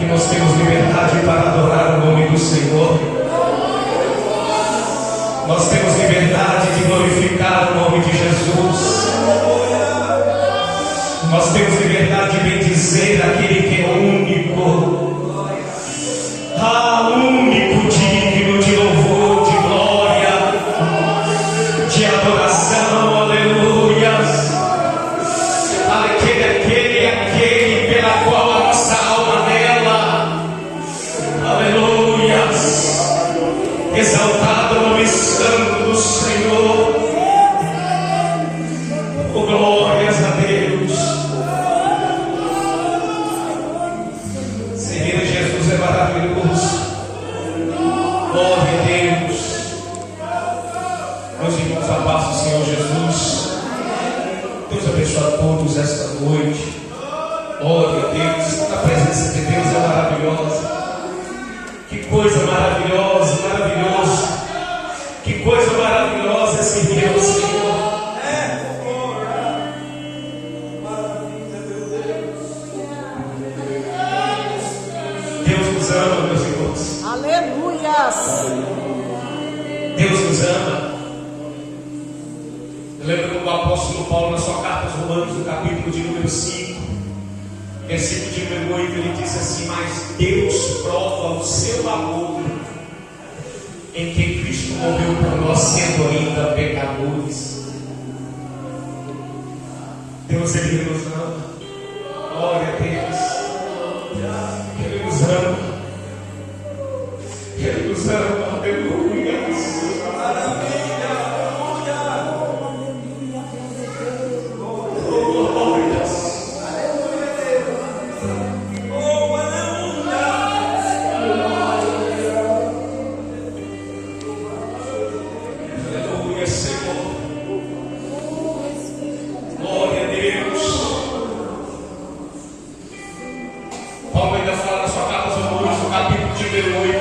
que nós temos liberdade para adorar o nome do Senhor. Nós temos liberdade de glorificar o nome de Jesus. Nós temos liberdade de bendizer aquele que é único. Único, digno de louvor, de glória, de adoração, aleluia. Aquele pela qual a nossa alma nela, aleluia, exaltado o nome santo do Senhor. Oh, glórias a Deus. Senhor Jesus é maravilhoso. Glória a Deus. Meus irmãos, a paz do Senhor Jesus. Deus abençoe a todos esta noite. Glória a Deus. A presença de Deus é maravilhosa. Que coisa maravilhosa, maravilhoso. Que coisa maravilhosa é servir ao Senhor. Deus nos ama, meus irmãos. Aleluias. Deus nos ama. Eu lembro quando o apóstolo Paulo, na sua carta aos Romanos, no capítulo de número 5, versículo de número 8, ele diz assim: mas Deus prova o seu amor em que Cristo morreu por nós, sendo ainda pecadores. Deus, Ele nos ama. Glória a Deus. Ele nos ama. Ele nos ama. Aleluia.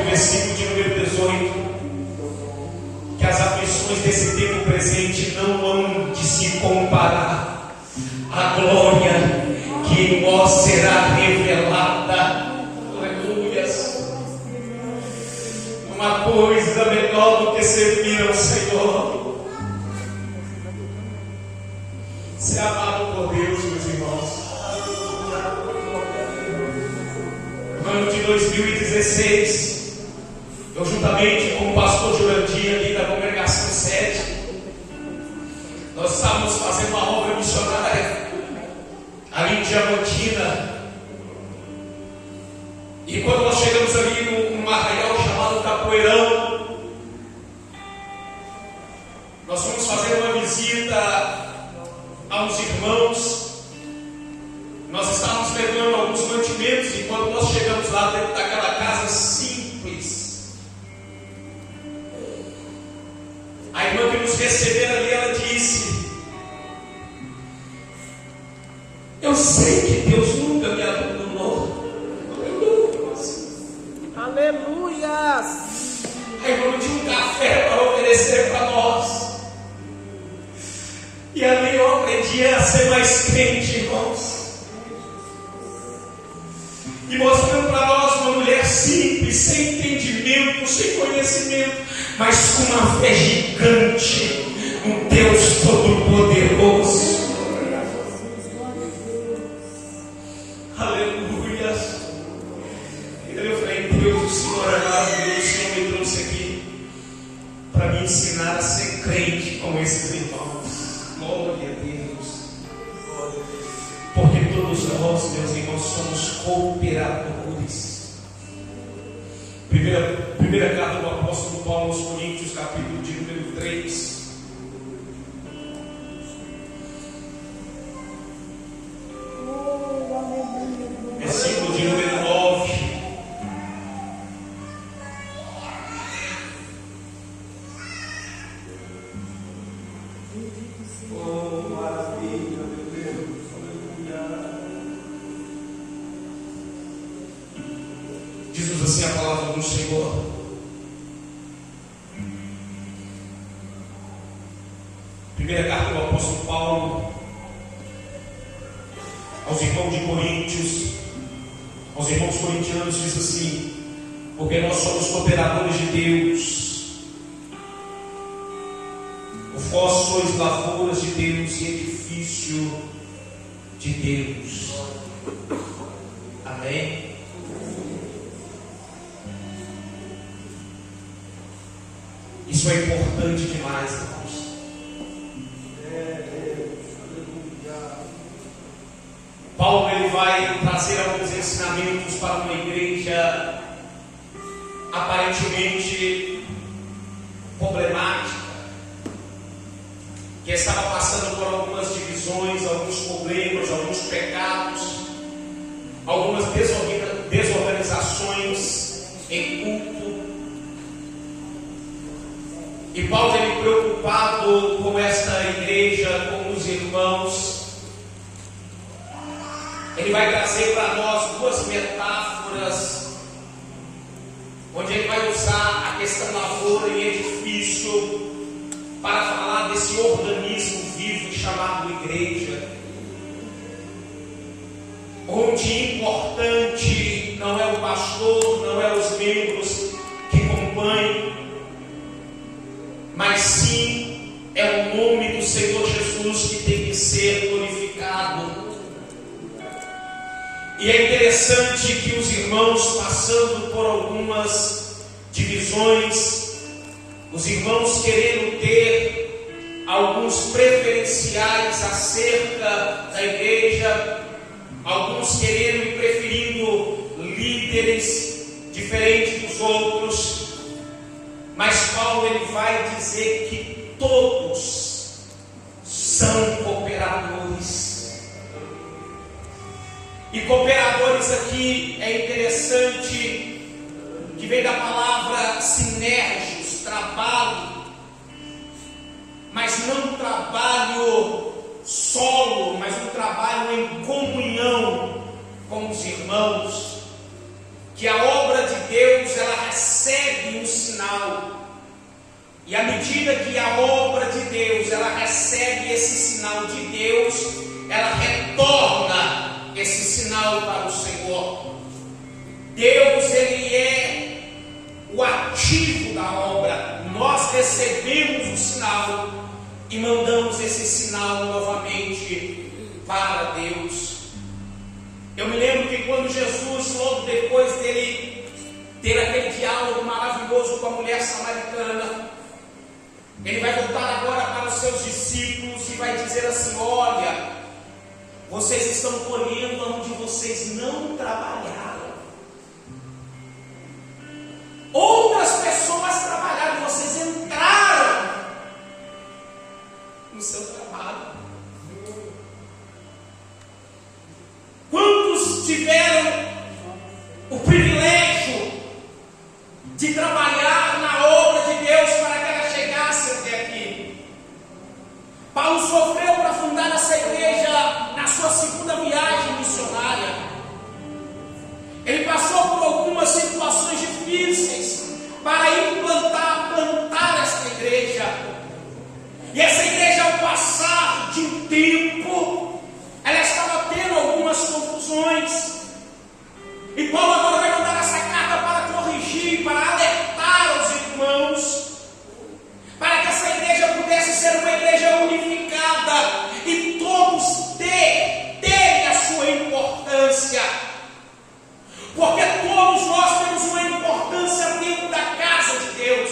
Versículo de número 18, que as aflições desse tempo presente não hão de se comparar à glória que em nós será revelada. Aleluias. Uma coisa menor do que servir ao Senhor, ser amado por Deus, meus irmãos. No ano de 2016, eu, juntamente com o pastor Jurandir, ali da congregação 7, nós estávamos fazendo uma obra missionária ali em Diamantina. E quando nós chegamos ali num arraial chamado Capoeirão, nós fomos fazer uma visita aos irmãos. Nós estávamos levando alguns mantimentos, e quando nós chegamos lá dentro daquela casa simples, a irmã que nos recebeu ali, ela disse: eu sei que Deus nunca me abandonou. Aleluias. A irmã tinha um café para oferecer para nós. E ali eu aprendi a ser mais crente, irmãos. E mostrando para nós uma mulher simples, sem entendimento, sem conhecimento, mas com uma fé gigante, um Deus todo-poderoso. Aleluia. E eu falei: Deus, o Senhor é maravilhoso. O Senhor me trouxe aqui para me ensinar a ser crente como esses irmãos. Glória a Deus. Porque todos nós, meus irmãos, somos cooperadores. Primeira carta do apóstolo Paulo aos Coríntios, capítulo de número 3. Versículo de número 9. Oh, maravilha, meu Deus. Aleluia. Diz assim a palavra do Senhor: primeira carta do apóstolo Paulo aos irmãos de Coríntios, Aos irmãos corintianos diz assim: porque nós somos cooperadores de Deus. Vós sois lavouras de Deus e edifício de Deus. Amém? Isso é importante demais, irmãos. Paulo ele vai trazer alguns ensinamentos para uma igreja aparentemente problemática, que estava passando por algumas divisões, alguns problemas, alguns pecados, algumas desorganizações em culto. E Paulo, ele preocupado com esta igreja, com os irmãos, ele vai trazer para nós duas metáforas, onde ele vai usar a questão lavoura e edifício para falar desse organismo vivo chamado igreja, onde importante não é o pastor, não é os membros que compõem, mas sim é o nome do Senhor Jesus que tem que ser glorificado. E é interessante que os irmãos, passando por algumas divisões, os irmãos querendo ter alguns preferenciais acerca da igreja, alguns querendo e preferindo líderes diferentes dos outros, mas Paulo ele vai dizer que todos são cooperadores. E cooperadores aqui é interessante, que vem da palavra sinergos, trabalho, mas não um trabalho solo, mas um trabalho em comunhão com os irmãos, que a obra de Deus ela recebe um sinal, e à medida que a obra de Deus ela recebe esse sinal de Deus, ela retorna esse sinal para o Senhor. Deus ele é o ativo da obra, nós recebemos o sinal e mandamos esse sinal novamente para Deus. Eu me lembro que quando Jesus, logo depois dele ter aquele diálogo maravilhoso com a mulher samaritana, ele vai voltar agora para os seus discípulos e vai dizer assim: olha, vocês estão colhendo onde vocês não trabalharam. Outras pessoas trabalharam, vocês entraram no seu trabalho. Quantos tiveram o privilégio de trabalhar na obra de Deus para que ela chegasse até aqui? Paulo sofreu para fundar essa igreja na sua segunda viagem missionária. Ele passou por algumas situações difíceis para plantar essa igreja. E essa igreja, ao passar de um tempo, ela estava tendo algumas confusões. E Paulo agora vai mandar essa carta para corrigir, para alertar os irmãos, para que essa igreja pudesse ser uma igreja unificada e todos terem a sua importância. Porque todos nós temos uma importância dentro da casa de Deus.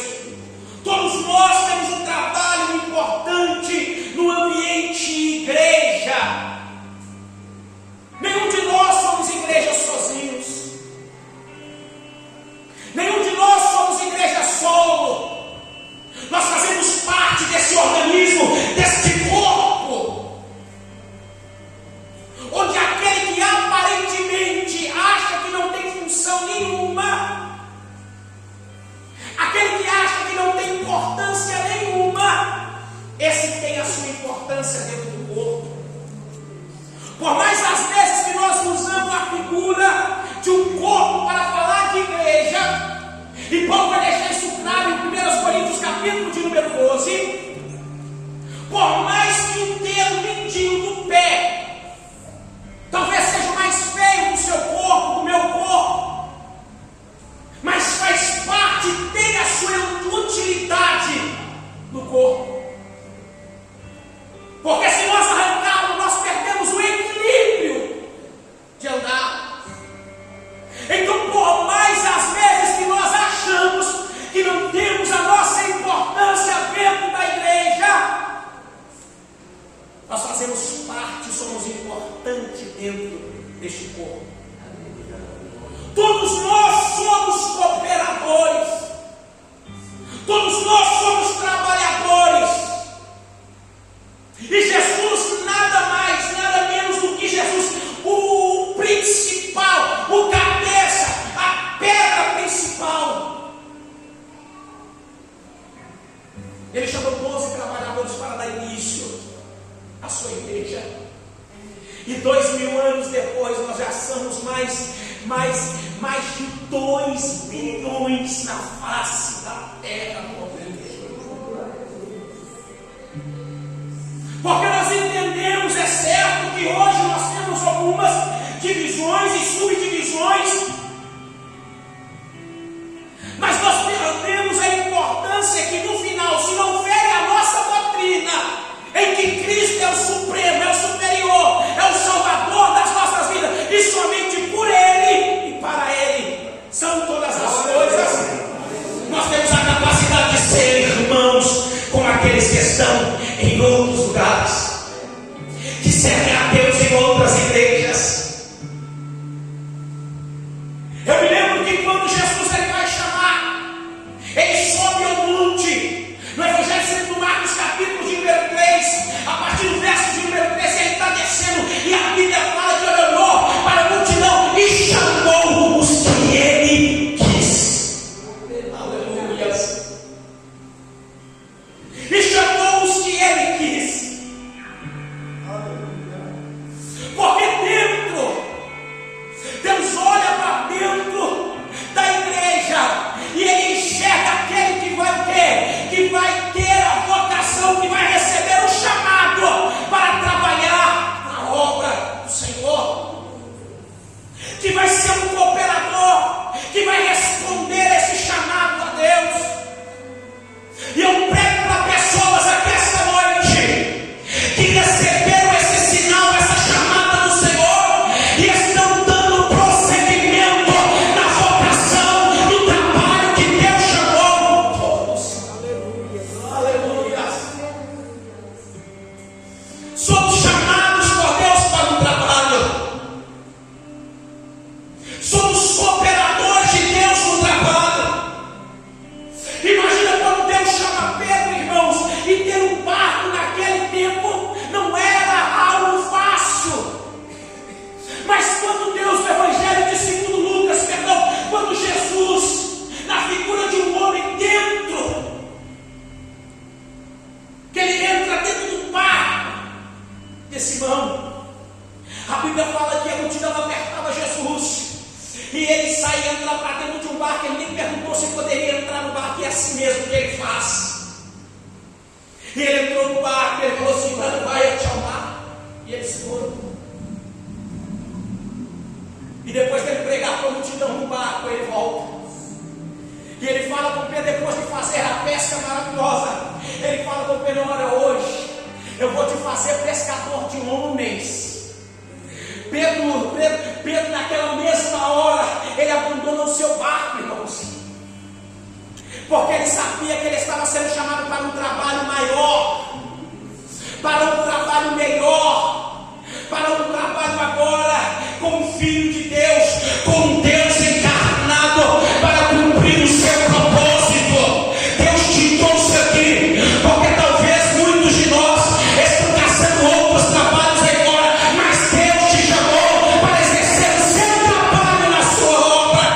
Todos nós temos um trabalho importante no ambiente igreja. Nenhum de nós somos igreja sozinhos. Nenhum de nós somos igreja solo. Nós fazemos parte desse organismo, desse corpo, onde aquele que aparentemente acha que não tem função nenhuma, aquele que acha que não tem importância nenhuma, esse tem a sua importância dentro do corpo. Por mais às vezes que nós usamos a figura de um corpo para falar de igreja, e Paulo vai deixar isso claro em 1 Coríntios capítulo de número 12, por mais que o dedo mindinho do pé talvez seja mais feio do seu corpo, do meu corpo, deste corpo. Todos nós somos cooperadores. Todos nós somos trabalhadores. E Jesus, nada mais, nada menos do que Jesus, o principal, o cabeça, a pedra principal. Ele chamou 12 trabalhadores para dar início à sua igreja. E 2000 anos depois, nós já somos mais de 2 bilhões na face da terra. Porque nós entendemos, é certo, que hoje nós temos algumas divisões e subdivisões, mas nós perdemos a importância que no final, se não fere a nossa doutrina, em que Cristo é o Supremo, é o Superior, é o Salvador das nossas vidas, e somente por Ele e para Ele são todas as coisas, nós temos a capacidade de ser irmãos com aqueles que estão em outros lugares, que servem a Deus em outras igrejas. Eu me lembro que quando Jesus ele vai chamar, ele sobe ao monte, no Evangelho segundo Marcos, capítulo de número 3, a partir do verso de número 3, ele está descendo, e a Bíblia fala que ele olhou para a multidão e chamou os que ele quis. Aleluia. E chamou os que ele quis. Porque dentro, Deus olha para dentro da igreja e ele enxerga aquele que vai ter, a vocação, que vai receber o chamado para trabalhar na obra do Senhor, que vai ser um cooperador, que vai responder esse chamado a Deus. E eu prego para pessoas aqui esta noite que receberam esse sinal, essa chamada do Senhor e estão dando prosseguimento na vocação, no trabalho que Deus chamou todos. Aleluia. Somos chamados por Deus para um trabalho. Somos cooperadores de Deus no trabalho. Imagina quando Deus chama Pedro, irmãos, e ter um barco naquele tempo não era algo fácil. Mas quando Deus, no Evangelho de segundo Lucas, quando Jesus, na figura de um homem dentro, que ele entra dentro do barco de Simão, a Bíblia fala que a multidão apertava Jesus. E ele sai e entra para dentro de um barco. Ele nem perguntou se poderia entrar no barco. E é assim mesmo que ele faz. E ele entrou no barco. Ele falou assim: vai ao mar. E ele segurou. E depois dele pregar para a multidão no barco, ele volta. E ele fala com Pedro, depois de fazer a pesca maravilhosa, ele fala com Pedro: olha, hoje eu vou te fazer pescador de homens. Pedro, naquela mesma hora, ele abandonou o seu barco, irmãos, porque ele sabia que ele estava sendo chamado para um trabalho maior, para um trabalho melhor, para um trabalho agora com o Filho de Deus, com Deus encarnado, para cumprir o seu propósito. Deus te trouxe aqui, porque talvez muitos de nós estão caçando outros trabalhos aí fora, mas Deus te chamou para exercer o seu trabalho na sua obra.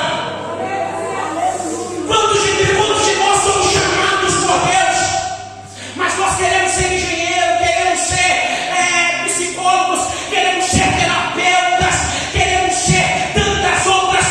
Quantos de nós somos chamados por Deus, mas nós queremos ser engenheiro, queremos ser psicólogos, queremos ser terapeutas, queremos ser tantas outras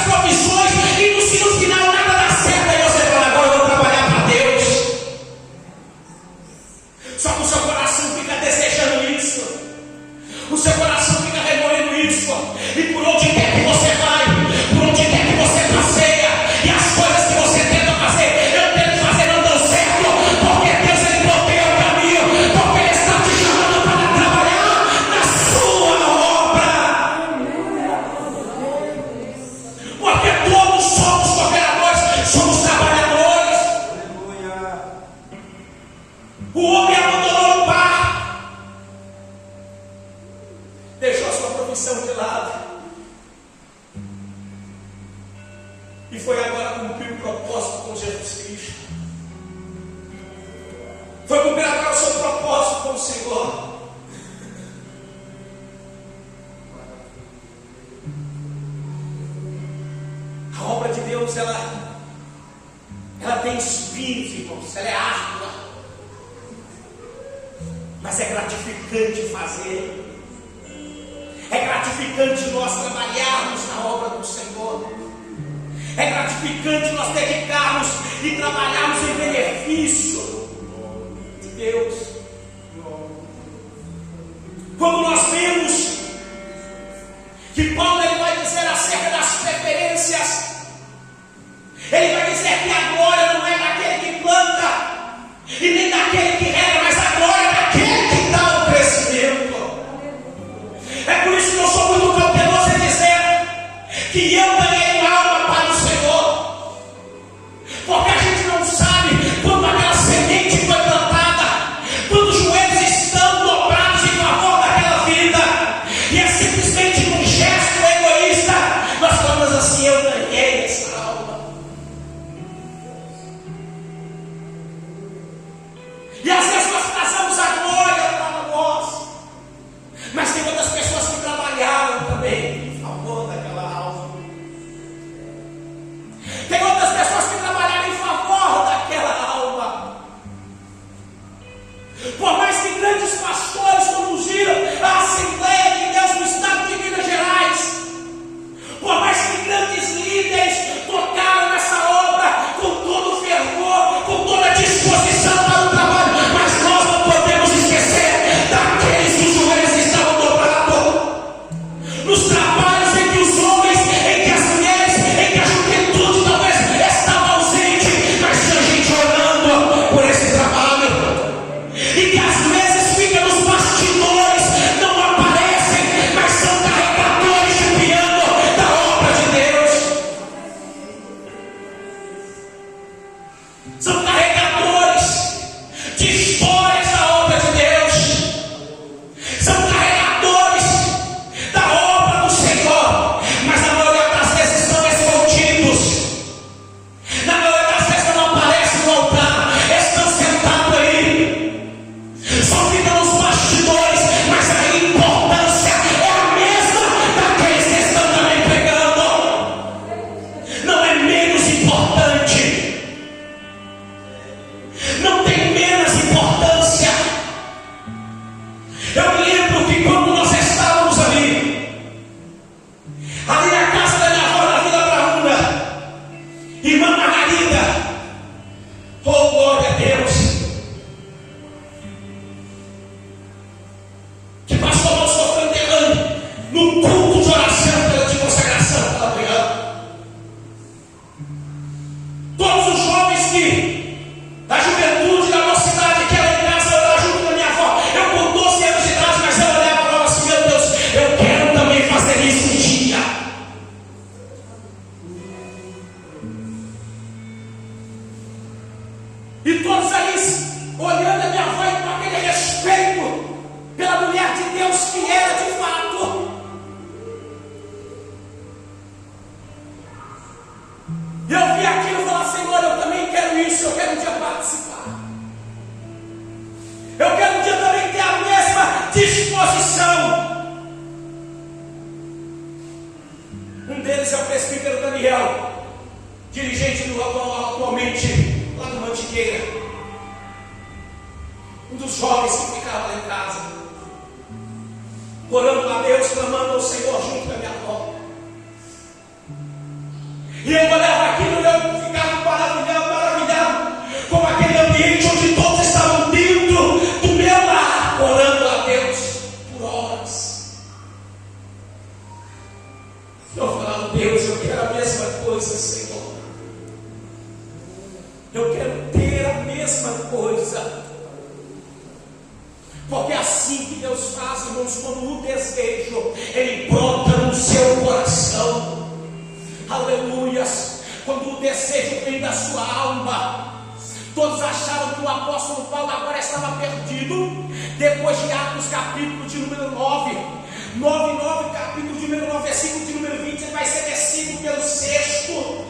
E foi agora cumprir o propósito com Jesus Cristo. Foi cumprir agora o seu propósito com o Senhor. A obra de Deus, ela tem espinhos, irmãos, ela é árdua, mas é gratificante fazer. É gratificante nós trabalharmos na obra do Senhor. É gratificante nós dedicarmos e trabalharmos em benefício de Deus. Quando nós vemos que Paulo ele vai dizer acerca das preferências, ele vai dizer que a glória não é daquele que planta e nem daquele que rega, mas a glória é daquele que dá o crescimento. É por isso que eu sou muito cauteloso em dizer que eu ganhei uma alma para o Senhor, porque a gente não sabe quando aquela semente foi plantada, quando os joelhos estão dobrados em favor daquela vida, e é simplesmente um gesto egoísta nós falamos assim: eu ganhei essa alma. E às vezes nós trazemos a glória para nós, mas tem outras pessoas que trabalharam também em favor daquela alma. Tem outras pessoas que trabalharam em favor daquela alma. Por mais que grandes pastores conduziram a Assembleia de Deus no estado de Minas Gerais, por mais que grandes líderes tocaram nessa obra com todo o fervor, com toda a disposição para o trabalho, mas nós não podemos esquecer daqueles que os joelhos estavam dobrados, nos trabalhos em que os homens, em que as mulheres, em que a juventude talvez estava ausente, mas tinha gente orando por esse trabalho, e que às vezes fica nos bastidores, não aparecem, mas são carregadores de piano da obra de Deus. São carregadores de histórias da obra de Deus. São carregadores da obra do Senhor, mas na maioria das vezes são escondidos. Na maioria das vezes não aparecem no altar, estão sentados aí, só ficam nos bastidores, mas a importância é a mesma daqueles que estão também pregando. Não é menos importante. Não tem menos importância. Eu me lembro que quando nós estávamos ali na casa da minha avó, na Vila Brauna, irmã Margarida, oh glória a Deus, que pastor Alonso foi enterrando no culto de oração de consagração pela manhã. Todos os jovens da juventude, da mocidade, que era em casa, eu era junto com a minha avó. Eu com 12 anos de idade, mas eu olhava e falava assim: meu Deus, eu quero também fazer isso um dia. E todos ali olhando a minha avó e com aquele respeito pela mulher de Deus que era de fato. Eu vi aquilo e falei: Senhor, eu também quero isso, eu quero um dia participar. Eu quero um dia também ter a mesma disposição. Um deles é o presbítero Daniel, dirigente do atualmente lá do Mantiqueira. Um dos jovens que ficava lá em casa, orando a Deus, clamando ao Senhor junto com a minha avó. E eu olhava aquilo e eu ficava maravilhado com aquele ambiente onde todos estavam dentro do meu lar, orando a Deus por horas. Eu falava: Deus, eu quero a mesma coisa, Senhor. Eu quero ter a mesma coisa. Porque é assim que Deus faz, irmãos, quando o desejo ele brota no seu coração. Aleluias. Quando o desejo vem da sua alma. Todos acharam que o apóstolo Paulo agora estava perdido. Depois de Atos capítulo de número 9, capítulo de número 9, versículo de número 20, ele vai ser descido pelo sexto.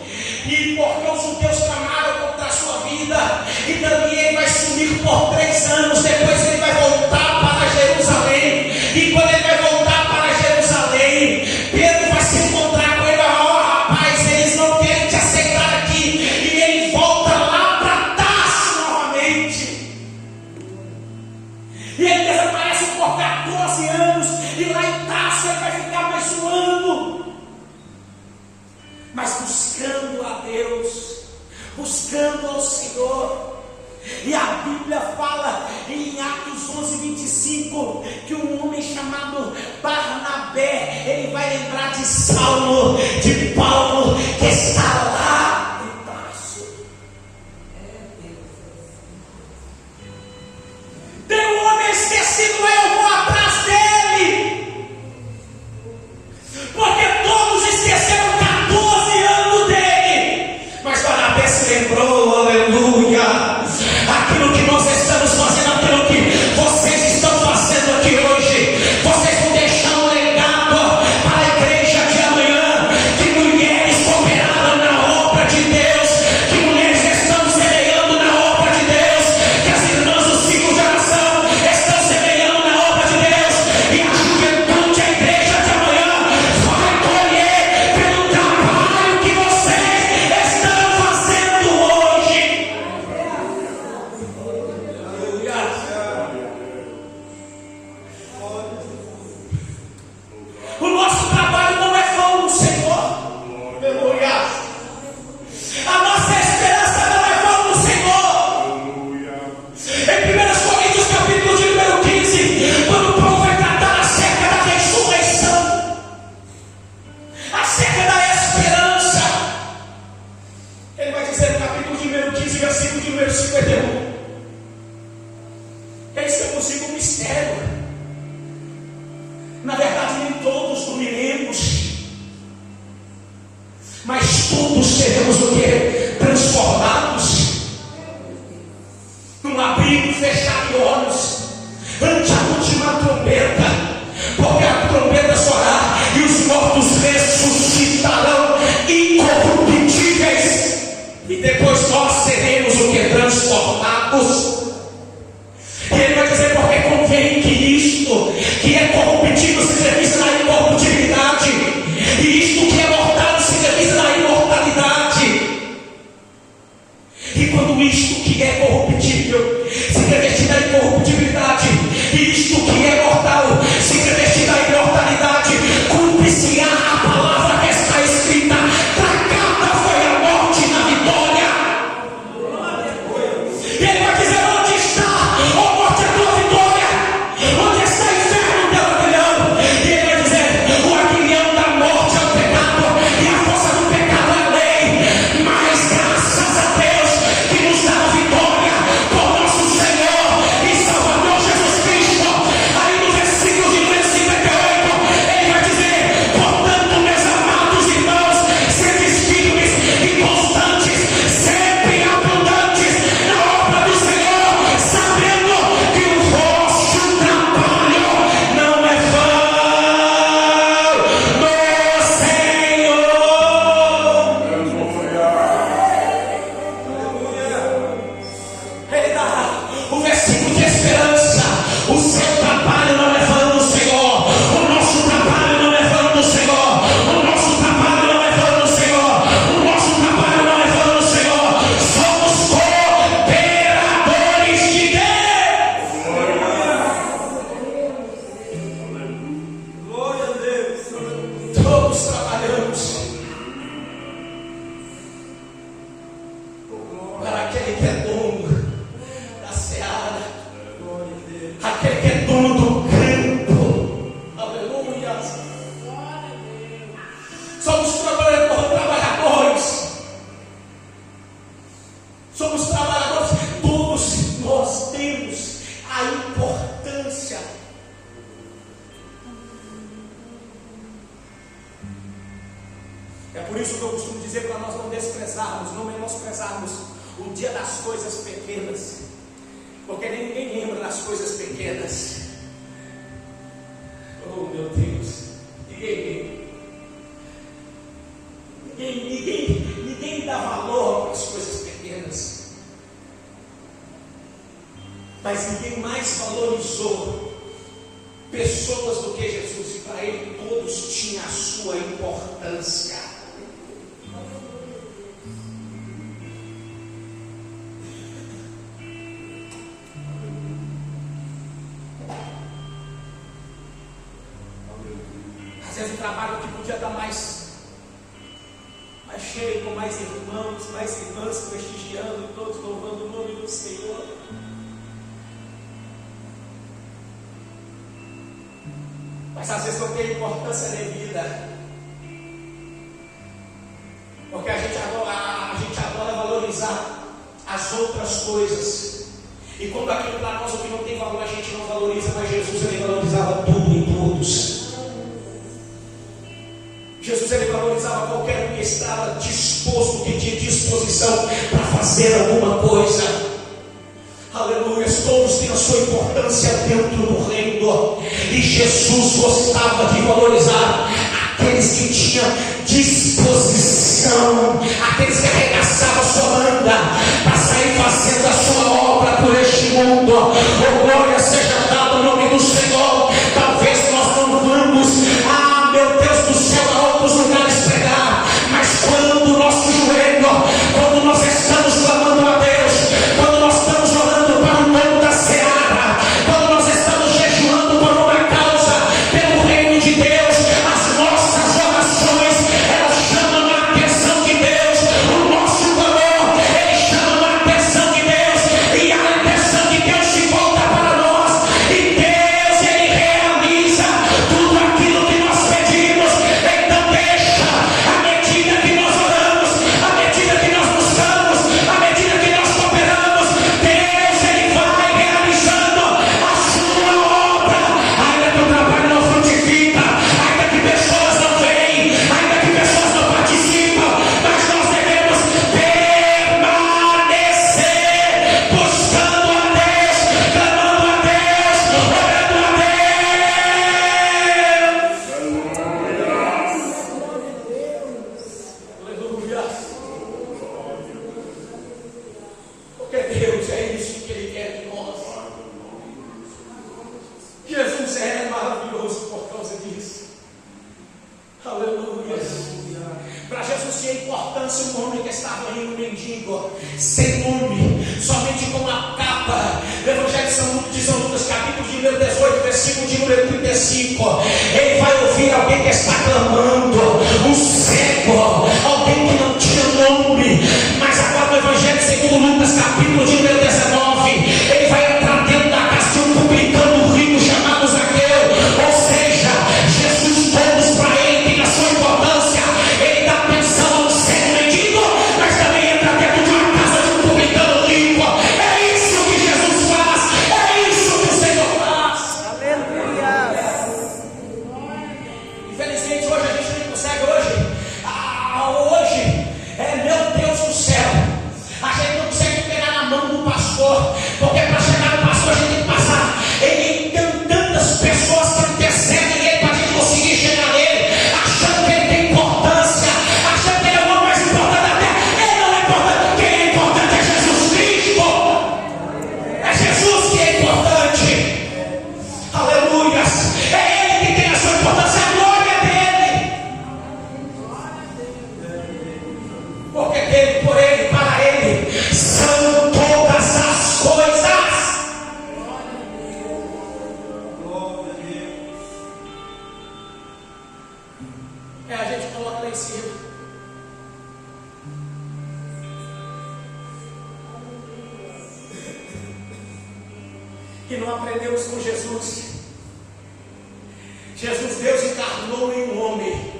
porque os judeus tramaram contra a sua vida. E Daniel vai sumir por 3 anos. Depois ele vai voltar para Jerusalém. E quando ele vai voltar para Jerusalém, Pedro vai se encontrar com ele. Rapaz, eles não querem te aceitar aqui. E ele volta lá para Tarso novamente. E ele desaparece por 14 anos. E lá em Tarso ele vai ficar mais um ano. Mas buscando a Deus, buscando ao Senhor. E a Bíblia fala em Atos 11:25 que um homem chamado Barnabé, ele vai lembrar de Saulo, de Paulo, que está lá em Tarso. Tem um homem esquecido, eu vou atrás dele, porque todos esqueceram 14 anos dele. Mas Barnabé se lembrou, aleluia. Aquilo que nós estamos fazendo, aquilo que vocês estão fazendo aqui hoje, vocês vão deixar um legado para a igreja de amanhã, que mulheres cooperaram na obra de Deus, que mulheres estão semeando na obra de Deus, que as irmãs do 5 geração estão semeando na obra de Deus, e a juventude, a igreja de amanhã vai colher pelo trabalho que vocês estão fazendo hoje. O nosso trabalho não é vão no Senhor. Aleluia. A nossa esperança não é vão no Senhor. Em 1 Coríntios capítulo de número 15, quando Paulo vai tratar acerca da ressurreição, acerca da esperança, ele vai dizer no capítulo de número 15, versículo de número 51, estamos em um mistério. Na verdade, nem todos dormiremos, mas todos seremos o quê? Transformados num abrir e fechar de olhos ante a última trombeta, porque a trombeta soará e os mortos ressuscitarão incorruptíveis, e depois nós seremos o que? Transformados. E ele vai dizer, porque convém que isto que é corruptível se revista na incorruptibilidade, e isto que é mortal se revista na imortalidade. E quando isto que é corruptível se reveste na incorruptibilidade, e isto que é mortal se reveste na imortalidade, cumpre-se-á a palavra que está escrita: tragada foi a morte na vitória. E ele vai dizer, onde está, ó morte, a tua vitória? Onde está, inferno, teu aguilhão? E ele vai dizer, o aguilhão da morte é o pecado, e a força do pecado é a lei. Mas graças a Deus que nos dá a vitória por nosso Senhor e Salvador Jesus Cristo. Aí no versículo de número 58, ele vai dizer, portanto, meus amados irmãos, sede firmes e constantes, sempre abundantes na obra do Senhor, sabendo que o vosso trabalho não é vão no Senhor. Ele dá o versículo de esperança. O seu trabalho não é vão no Senhor. O nosso trabalho não é vão no Senhor. O nosso trabalho não é vão no Senhor. O nosso trabalho não é vão no Senhor. Somos cooperadores de Deus. Glória a Deus. Todos trabalhamos para aquele que é dono da seara, aquele que é dono do campo. Aleluia. Somos trabalhadores. Somos trabalhadores. Todos nós temos a importância. É por isso que eu costumo dizer para nós não desprezarmos, não menosprezarmos o dia das coisas pequenas, porque ninguém lembra das coisas pequenas. Oh meu Deus, ninguém dá valor Mas ninguém mais valorizou pessoas do que Jesus, e para ele todos tinham a sua importância. Às vezes o trabalho que podia estar mais cheio, com mais irmãos, mais irmãs prestigiando, todos louvando o nome do Senhor. Mas às vezes não tem importância devida, porque a gente adora valorizar as outras coisas, e quando aquilo para nós o que não tem valor a gente não valoriza, mas Jesus ele valorizava tudo e todos. Jesus ele valorizava qualquer um que estava disposto, que tinha disposição para fazer alguma coisa. Aleluia, todos têm a sua importância dentro do reino, e Jesus gostava de valorizar aqueles que tinham disposição, aqueles que arregaçavam a sua manga para sair fazendo a sua obra por este mundo. Oh, glória seja dada ao nome do Senhor. Talvez nós não vamos, meu Deus do céu, a outros lugares pregar, mas quando o nosso joelho, quando nós estamos clamando a Deus, quando nós estamos orando para o nome da seara, quando nós estamos jejuando por uma causa, pelo reino de Deus, as nossas orações, elas chamam a atenção de Deus, o nosso valor, ele chama a atenção de Deus, e a atenção de Deus se volta para nós, e Deus, ele realiza tudo aquilo que nós pedimos. Então deixa, à medida que nós oramos, à medida que nós buscamos, à medida que nós cooperamos, Deus ele vai realizando a sua obra. Ainda que o trabalho não frutifica, ainda que pessoas não vêm, ainda que pessoas não participam, mas nós devemos permanecer buscando a Deus, clamando a Deus, orando a Deus. Aleluia. Porque Deus é isso que ele quer de nós. Jesus é maravilhoso por causa disso. Aleluia. Para Jesus tinha importância um homem que estava aí no mendigo, sem nome, somente com uma capa. O Evangelho de São Lucas, capítulo de número 18, versículo de número 35. Ele vai ouvir alguém que está clamando, um cego, alguém que não tinha nome. Mas agora no Evangelho segundo Lucas, capítulo de número 19, ele vai entrar dentro da casa de um publicano rico chamado Zaqueu. Ou seja, Jesus todos para ele tem a sua importância. Ele dá atenção ao cego mendigo, mas também entra dentro de uma casa de um publicano rico. É isso que Jesus faz, é isso que o Senhor faz. Aleluia. Infelizmente hoje a gente não consegue hoje. Hoje meu Deus do céu, a gente não consegue pegar na mão do pastor, porque para chegar no pastor a gente tem que passar. Ele tem tantas pessoas que antecedem ele para a gente conseguir chegar nele, achando que ele tem importância, achando que ele é o homem mais importante da terra. Ele não é importante, quem é importante é Jesus Cristo. É Jesus que é importante. Aleluia. É ele que tem a sua importância, a glória dele. Porque dele, por ele, para ele são todas as coisas. A gente coloca lá em cima. E não aprendemos com Jesus. Jesus, Deus encarnou em um homem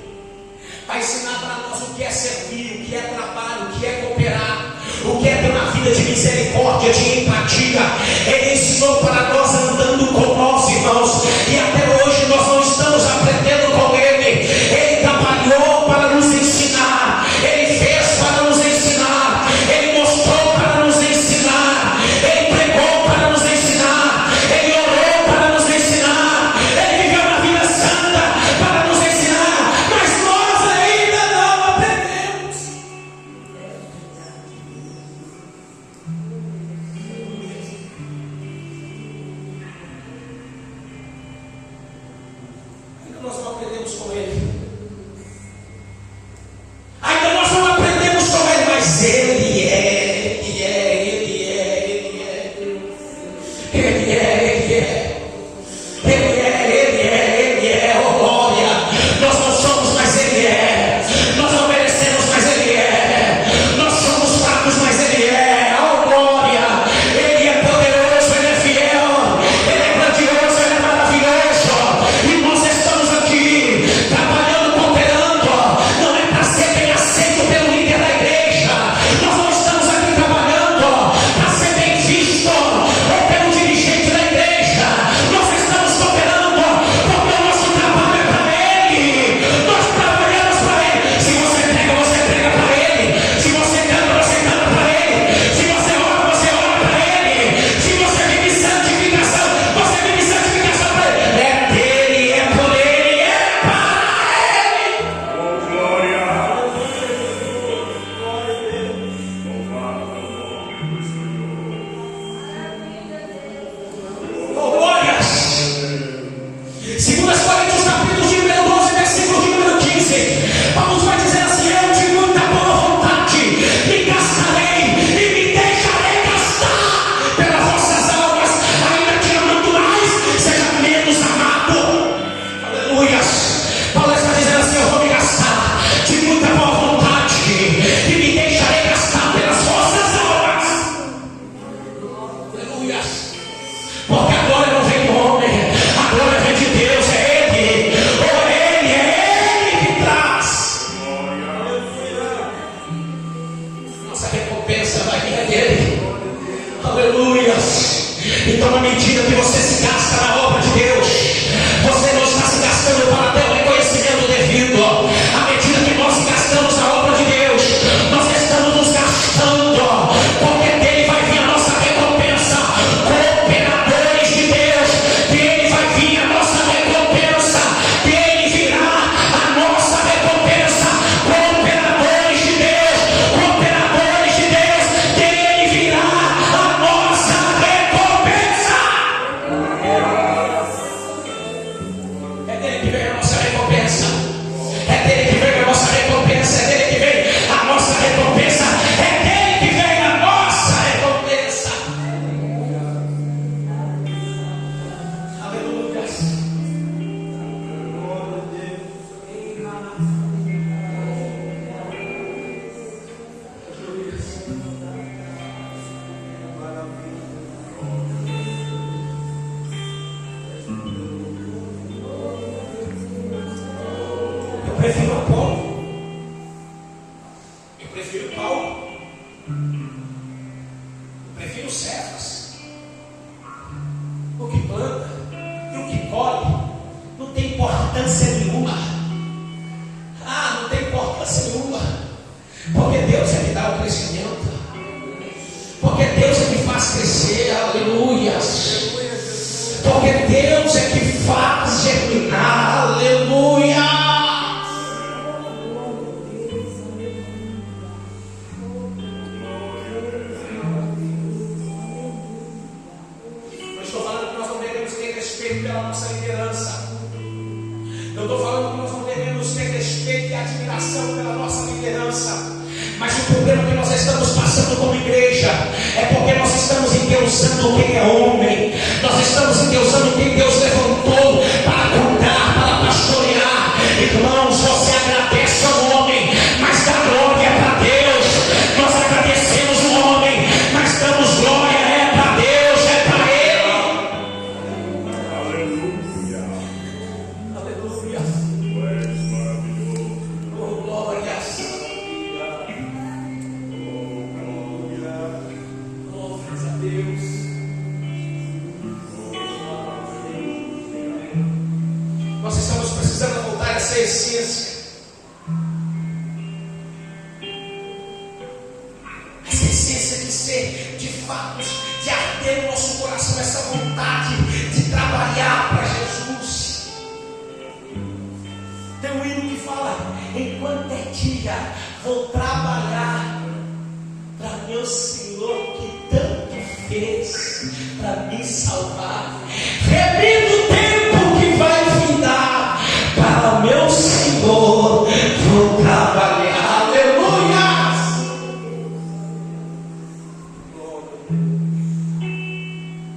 para ensinar para nós o que é servir, o que é trabalho, o que é cooperar, o que é ter uma vida de misericórdia, de empatia. Ele ensinou para nós andando com nós, irmãos, e até hoje nós não estamos aprendendo com ele. Ele trabalhou para nos ensinar, ele fez para nos ensinar, ele mostrou para nos ensinar, ele pregou para nos ensinar, ele orou para nos ensinar, ele viveu uma vida santa para nos ensinar, mas nós ainda não aprendemos. Aleluias. Então, na medida que você se gasta na obra de Deus, você não está se gastando para ter o reconhecimento devido. À medida que nós se gastamos na obra de Deus, nós estamos nos gastando, porque dele vai vir a nossa recompensa. Cooperadores de Deus, dele vai vir a nossa recompensa, dele virá a nossa recompensa. Cooperadores de Deus, dele virá a nossa recompensa. É dele que vem a nossa recompensa. É dele que vem a nossa recompensa. É dele que vem a nossa recompensa. É dele que vem a nossa recompensa. Aleluia. Eu prefiro Apolo. Eu prefiro Paulo. Eu prefiro Cefas. O que planta e o que colhe não tem importância nenhuma. Não tem importância nenhuma. Porque Deus é que dá o crescimento. Porque Deus é que faz crescer. Aleluias. Porque Deus é que faz germinar. Aleluia. Não estou falando que nós não devemos ter respeito pela nossa liderança. Não estou falando que nós não devemos ter respeito e admiração pela nossa liderança. Mas o problema que nós estamos passando como igreja é porque nós estamos endeusando quem é homem. Nós estamos endeusando quem Deus levantou para cuidar, para pastorear. Irmãos, você agradece ao homem, mas dá glória para Deus. Nós agradecemos o homem, mas damos glória para Deus, para Ele. Aleluia. Aleluia. Oh, glórias. Glórias a Deus. Nós estamos precisando voltar a essa essência. Essa essência de ser, de fato, de arder no nosso coração essa vontade de trabalhar para Jesus. Tem um hino que fala: enquanto é dia, vou trabalhar para meu Senhor que tanto fez para me salvar. Revido o tempo que vai findar, para meu Senhor vou trabalhar. Aleluia!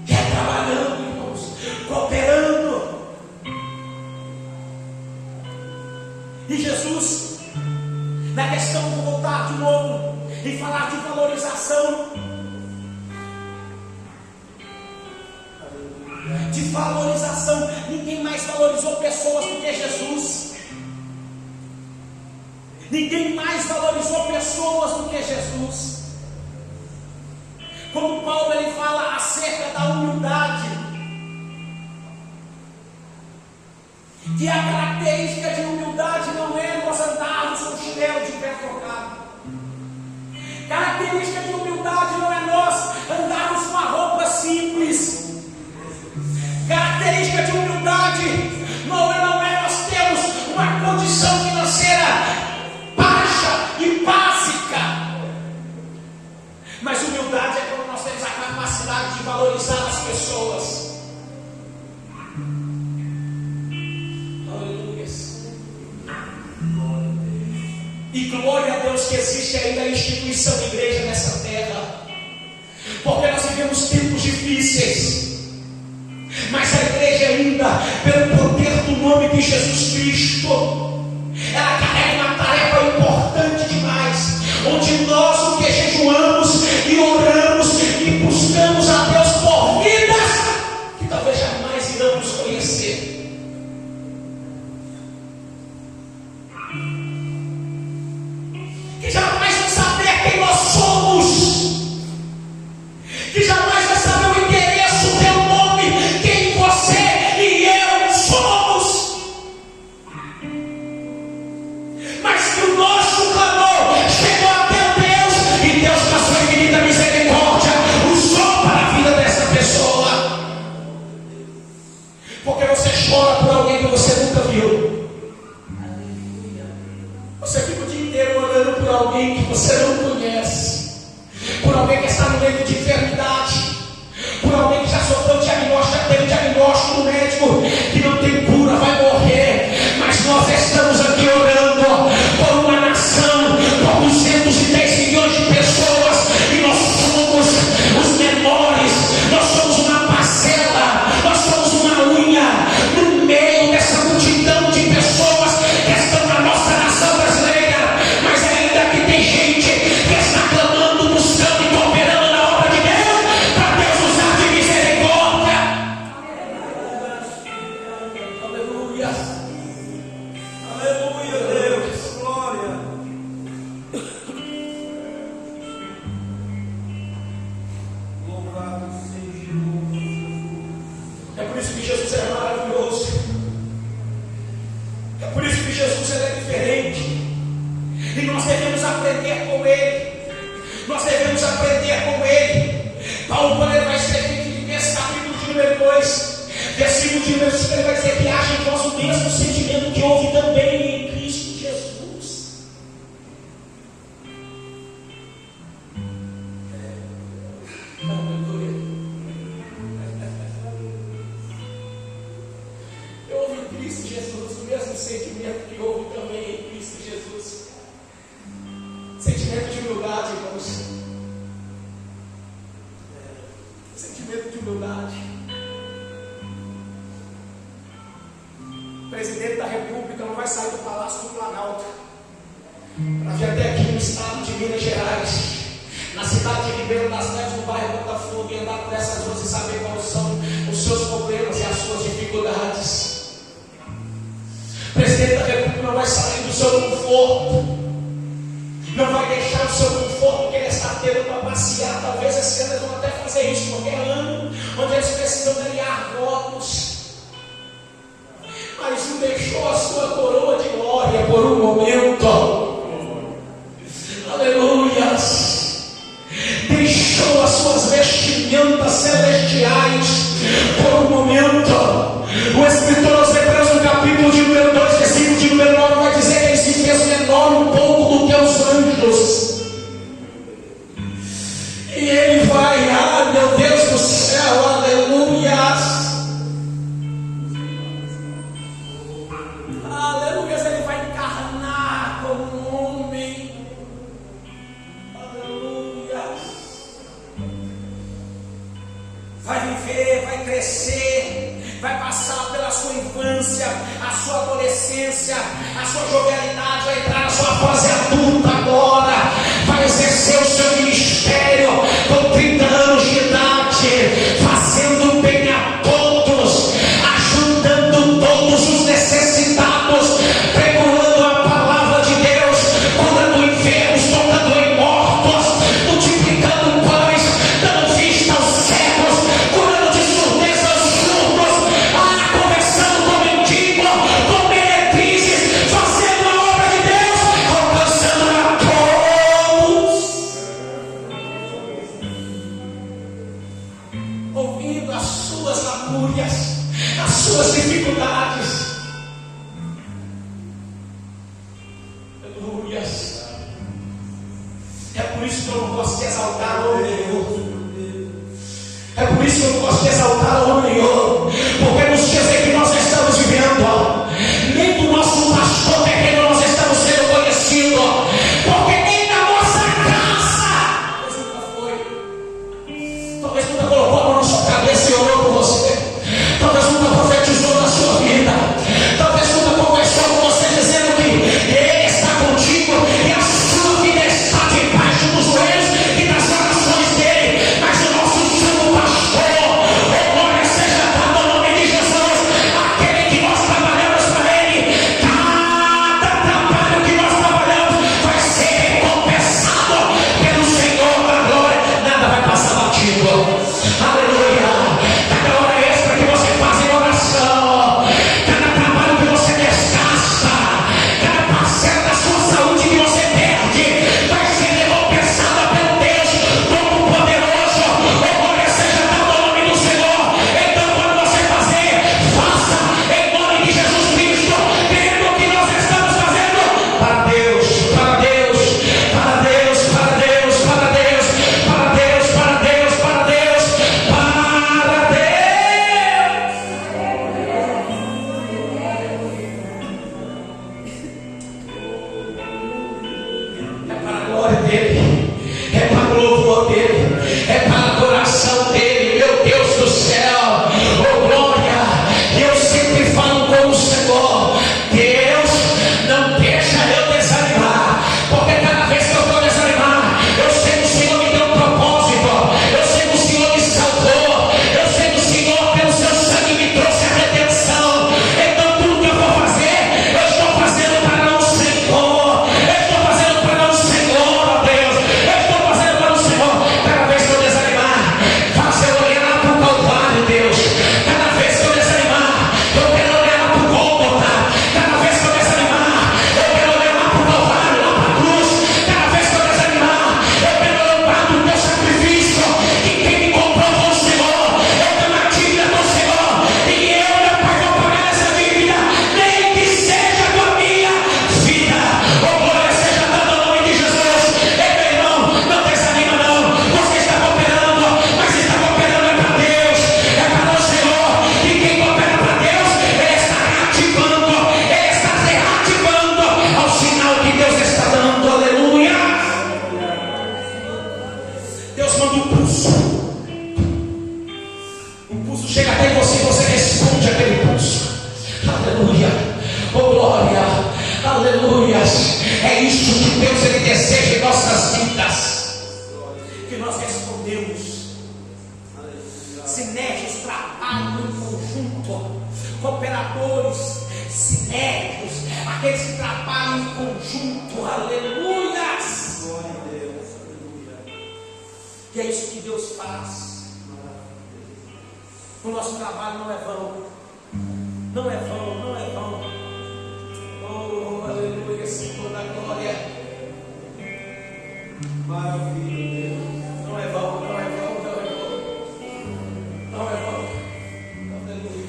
É trabalhando, irmãos, cooperando. E Jesus, na questão de voltar de novo e falar de valorização, ninguém mais valorizou pessoas do que Jesus. Ninguém mais valorizou pessoas do que Jesus. Como Paulo ele fala acerca da humildade, que a característica de humildade não é nós andarmos com chinelo de pé trocado. Característica de humildade não é nós andarmos com a roupa simples. Característica de humildade não é nós termos uma condição financeira baixa e básica. Mas humildade é quando nós temos a capacidade de valorizar as pessoas. Aleluia. E glória a Deus que existe ainda a instituição de igreja nessa terra. Porque nós vivemos tempos difíceis. Mas a igreja ainda, pelo poder do nome de Jesus Cristo, ela carrega uma tarefa importante demais, onde nós o que jejuamos e oramos e buscamos a Deus por vidas que talvez jamais irão nos conhecer. Que jamais vão saber quem nós somos, que jamais por isso que Jesus é maravilhoso. É por isso que Jesus é diferente. E nós devemos aprender com Ele. Nós devemos aprender com Ele. Paulo, quando ele vai escrever Filipenses capítulo de número 2, versículo de número 5, ele vai dizer que haja em vós o mesmo sentimento que houve também em Cristo Jesus. Houve em Cristo Jesus o mesmo sentimento que houve também em Cristo Jesus. Sentimento de humildade, irmãos. Sentimento de humildade. O presidente da República não vai sair do Palácio do Planalto para vir até aqui no estado de Minas Gerais, na cidade de Ribeirão das Neves, no bairro Botafogo, e andar por essas ruas e saber quais são os seus problemas e as suas dificuldades. O presidente da República não vai sair do seu conforto, não vai deixar o seu conforto que ele está tendo para passear. Talvez esse ano eles vão até fazer isso, qualquer ano, onde eles precisam ganhar votos. Mas não deixou a sua coroa de glória por um momento. Aleluias. Deixou as suas vestimentas celestiais por um momento. O escritor aos Hebreus, no capítulo de número 2, versículo de número 9, vai dizer que ele se fez menor um pouco do que os anjos. E ele vai, meu Deus do céu, aleluias. Aleluias, ele vai encarnar como um homem. Aleluias. Vai viver, vai crescer, vai passar pela sua infância, a sua adolescência, a sua jovialidade, vai entrar na sua fase adulta agora, vai exercer o seu ministério com 30 anos de idade, fazendo bem a todos, ajudando todos os necessitados, pregando a palavra de Deus, curando enfermos, tocando em mortos, multiplicando pães, dando vista aos cegos, curando de surdez aos surdos, conversando com mendigo, com meretrizes, fazendo a obra de Deus, alcançando a todos, ouvindo as suas lamúrias, as suas dificuldades. Aleluias. É por isso que eu não gosto de exaltar o nenhum. É por isso que eu não gosto de exaltar o nenhum. Porque nos dias em que nós estamos vivendo, nem do nosso pastor terreno nós estamos sendo conhecidos. Porque nem na nossa casa, talvez nunca foi. Talvez nunca colocou a mão na sua cabeça e orou por você. Talvez nunca profetizou na sua vida. Talvez nunca conversou com você dizendo que Ele está contigo e a sua vida está debaixo dos joelhos e das orações dele. Mas o nosso santo pastor, glória seja dada ao nome de Jesus, pulso. O pulso chega até você e você responde aquele pulso. Aleluia, oh glória, aleluia. É isso que Deus ele deseja em nossas vidas, que nós respondemos. Sinégios trabalham em conjunto, cooperadores, sinérgicos, aqueles que trabalham em conjunto, aleluia. E é isso que Deus faz. O nosso trabalho não é vão, não é vão, não é vão. Oh, aleluia, Senhor da glória. Maravilha, Deus. Não é vão, não é vão, não é vão. Não é vão. Aleluia.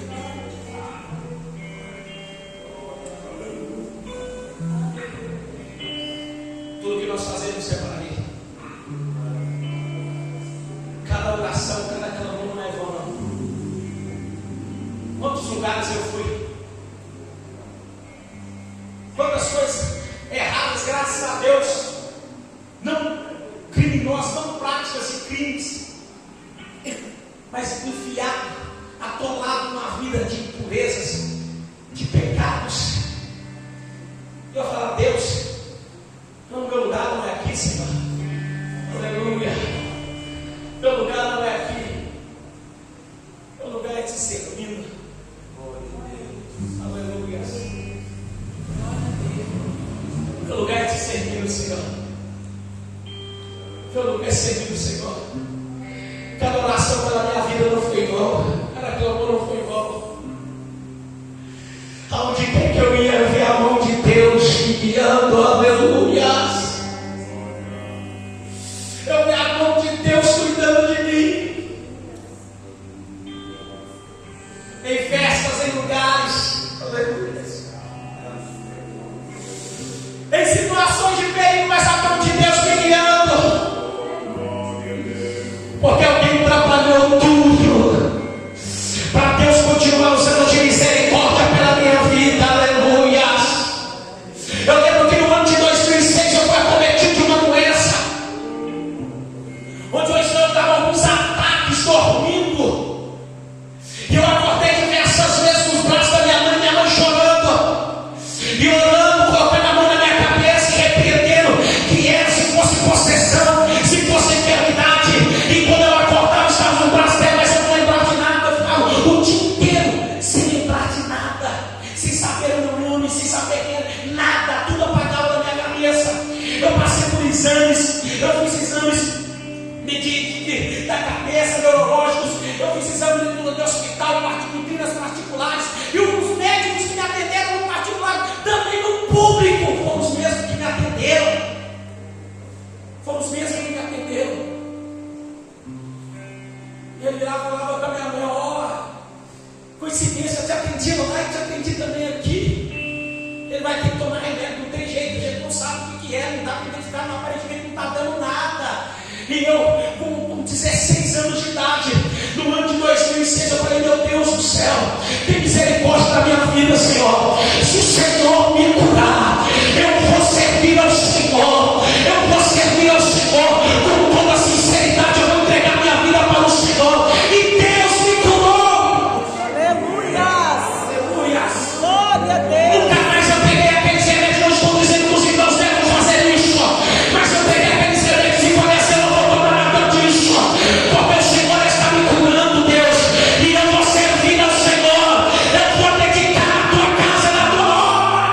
Tudo que nós fazemos é para Ele. Cada oração, cada clamor não é vão, não. Quantos lugares eu fui? Quantas coisas erradas, graças a Deus, não criminosas, não práticas de crimes, mas enfiado, atolado numa vida de impurezas, de pecados. Eu falo, Deus, não, meu lugar não é aqui, Senhor. Aleluia. Meu lugar não é aqui. Meu lugar é te servindo. Aleluia. Meu lugar é te servir o Senhor. Meu lugar é servir o Senhor. Cada oração pela minha vida não foi igual. Cada clamor não foi igual. Aonde quer que eu ia ver a mão de Deus me guiando, aleluia. Eu vi a mão de Deus cuidando de mim. Em festas, em lugares, aleluia. Em situações de perigo, mas a mão de Deus me guiando. Porque alguém trabalhou tudo para Deus continuar usando de misericórdia pela minha vida, aleluia. Eu lembro que no ano de 2006 eu fui acometido de uma doença, onde eu estava com alguns ataques dormindo, e eu acordei diversas vezes com os braços da minha mãe chorando, e orando, colocando a mão na minha cabeça e repreendendo que era, se fosse possessão, se fosse enfermidade. E quando eu acordava, eu estava no braço dela, mas eu não lembrava de nada. Eu ficava o dia inteiro sem lembrar de nada, sem saber o meu nome, sem saber quem era, nada, tudo apagado da minha cabeça. Eu passei por exames, eu fiz exames da cabeça, neurológicos, eu fiz exames no hospital, doutrinas particulares, e os médicos que me atenderam no particular, também no público, foram os mesmos que me atenderam. Foram os mesmos que me atenderam. E ele virava e falava para a minha mãe: ó, coincidência, eu te atendi lá e te atendi também aqui. Ele vai ter que tomar remédio, não tem jeito, a gente não sabe o que é, não dá para identificar, mas aparentemente não está dando nada. E eu, com 16 anos de idade, no ano de 2006, eu falei: meu Deus do céu, tem misericórdia da minha vida, Senhor. Se o Senhor me curar, eu vou servir ao Senhor, eu vou servir ao Senhor com toda sinceridade, eu vou entregar minha vida para o Senhor. E Deus me curou. Aleluia! Aleluia! Glória a Deus! Nunca mais eu peguei aqueles remédios, não estou dizendo que os irmãos devem fazer isso, mas eu peguei aqueles remédios e falei assim: eu não vou tomar nada disso, porque o Senhor está me curando, Deus, e eu vou servir ao Senhor, eu vou dedicar a tua casa na tua obra.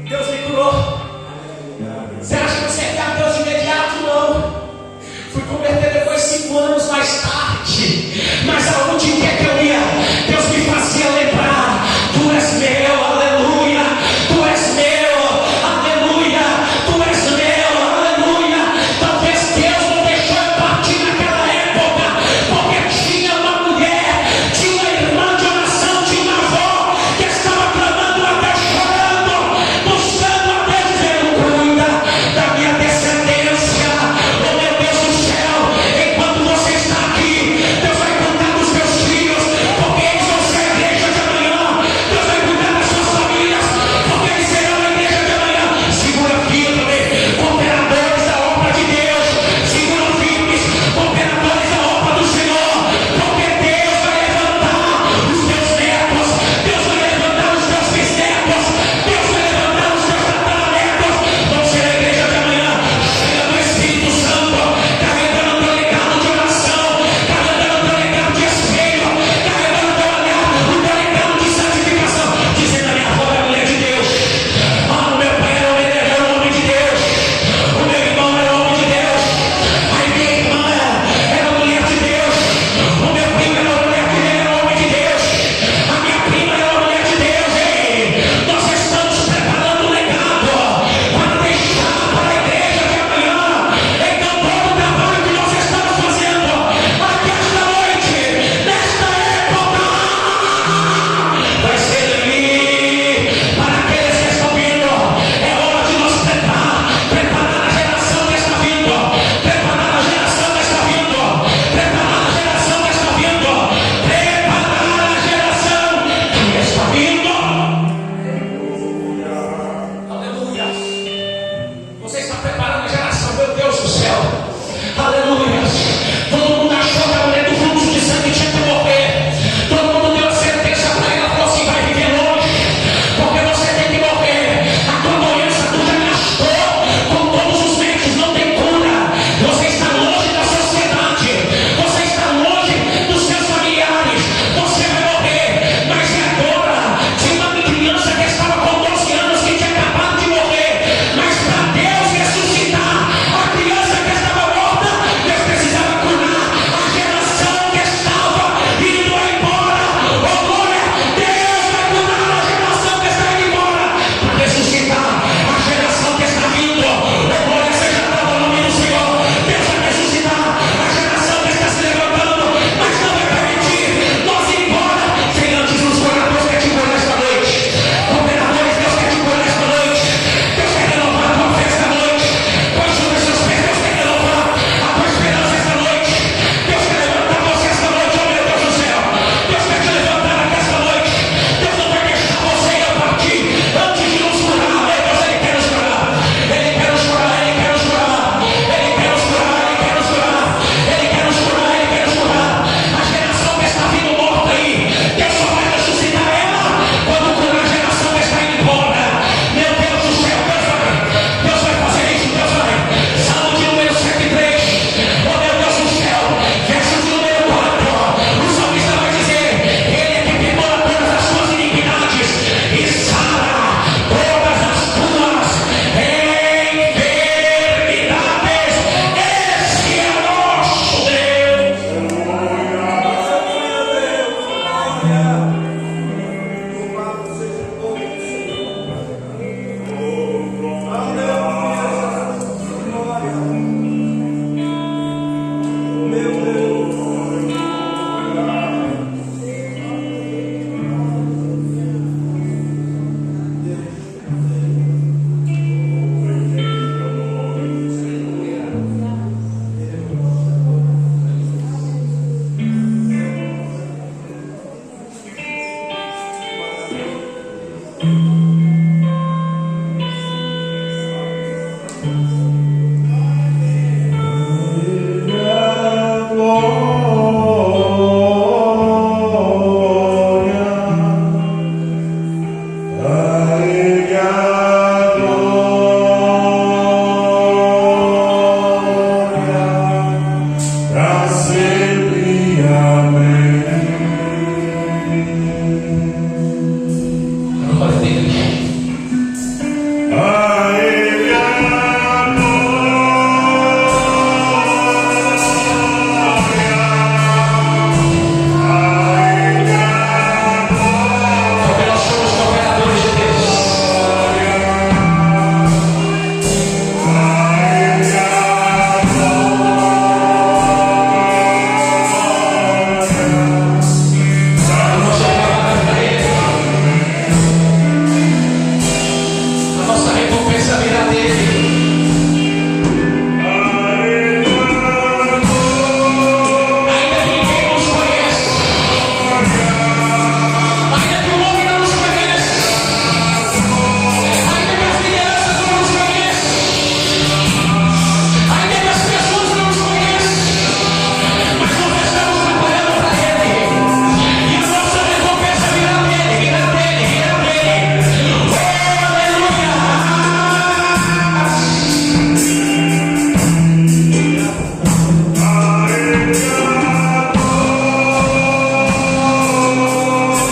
Deus me curou. Você acha que eu servi a Deus de imediato? Não. Fui converter depois 5 anos mais tarde, mas aonde quer que eu ia, Deus me fazia lembrar: tu és meu, aleluia, tu és meu, aleluia, tu és meu, aleluia. Talvez Deus não deixou eu partir naquela época, porque tinha uma mulher, tinha uma irmã de oração, tinha uma avó que estava clamando a Deus, chorando, buscando a Deus, dizendo: cuida da minha descendência, oh meu Deus do céu, enquanto você está aqui, Deus vai cuidar dos meus filhos. coração.